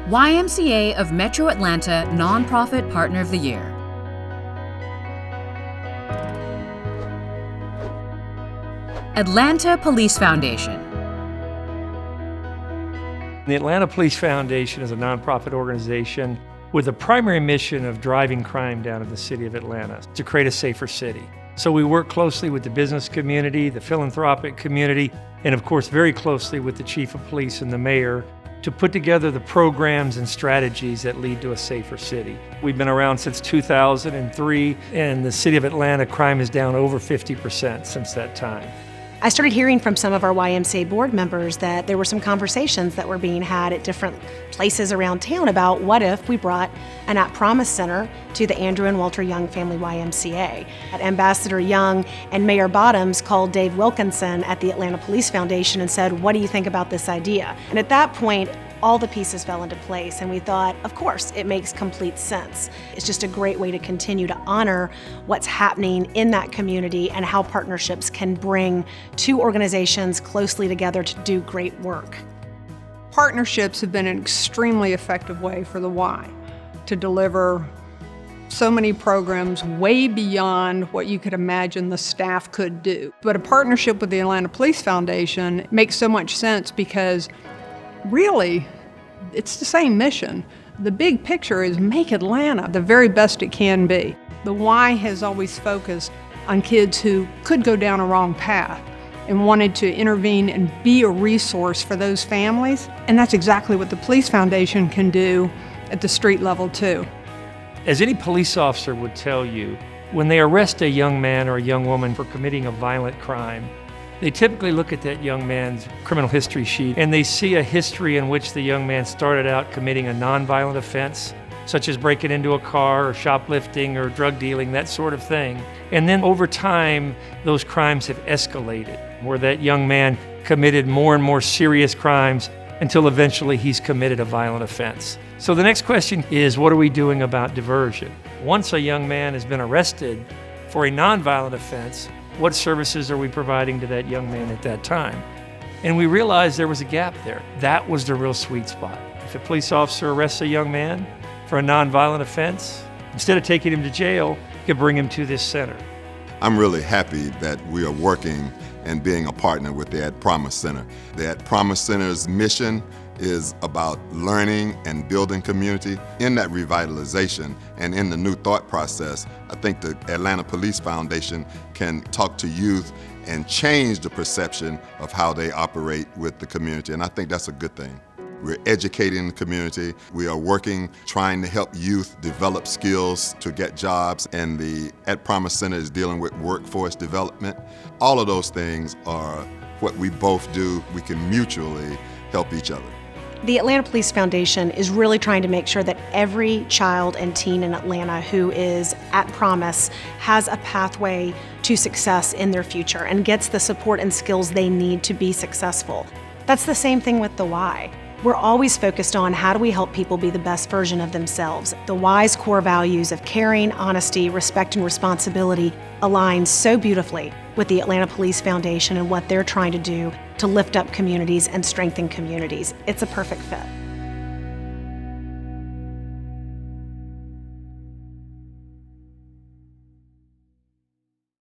YMCA of Metro Atlanta Nonprofit Partner of the Year. Atlanta Police Foundation. The Atlanta Police Foundation is a nonprofit organization with a primary mission of driving crime down in the city of Atlanta to create a safer city. So we work closely with the business community, the philanthropic community, and of course very closely with the chief of police and the mayor to put together the programs and strategies that lead to a safer city. We've been around since 2003, and the city of Atlanta crime is down over 50% since that time. I started hearing from some of our YMCA board members that there were some conversations that were being had at different places around town about what if we brought an At Promise Center to the Andrew and Walter Young Family YMCA. Ambassador Young and Mayor Bottoms called Dave Wilkinson at the Atlanta Police Foundation and said, "What do you think about this idea?" And at that point, all the pieces fell into place, and we thought, of course, it makes complete sense. It's just a great way to continue to honor what's happening in that community and how partnerships can bring two organizations closely together to do great work. Partnerships have been an extremely effective way for the Y to deliver so many programs way beyond what you could imagine the staff could do. But a partnership with the Atlanta Police Foundation makes so much sense because really, it's the same mission. The big picture is make Atlanta the very best it can be. The Y has always focused on kids who could go down a wrong path and wanted to intervene and be a resource for those families. And that's exactly what the Police Foundation can do at the street level too. As any police officer would tell you, when they arrest a young man or a young woman for committing a violent crime, they typically look at that young man's criminal history sheet and they see a history in which the young man started out committing a nonviolent offense, such as breaking into a car or shoplifting or drug dealing, that sort of thing. And then over time, those crimes have escalated, where that young man committed more and more serious crimes until eventually he's committed a violent offense. So the next question is, what are we doing about diversion? Once a young man has been arrested for a nonviolent offense, what services are we providing to that young man at that time? And we realized there was a gap there. That was the real sweet spot. If a police officer arrests a young man for a nonviolent offense, instead of taking him to jail, you could bring him to this center. I'm really happy that we are working and being a partner with the At Promise Center. The At Promise Center's mission is about learning and building community. In that revitalization and in the new thought process, I think the Atlanta Police Foundation can talk to youth and change the perception of how they operate with the community, and I think that's a good thing. We're educating the community. We are working, trying to help youth develop skills to get jobs, and the At Promise Center is dealing with workforce development. All of those things are what we both do. We can mutually help each other. The Atlanta Police Foundation is really trying to make sure that every child and teen in Atlanta who is at Promise has a pathway to success in their future and gets the support and skills they need to be successful. That's the same thing with the Y. We're always focused on how do we help people be the best version of themselves. The Y's core values of caring, honesty, respect, and responsibility align so beautifully with the Atlanta Police Foundation and what they're trying to do to lift up communities and strengthen communities. It's a perfect fit.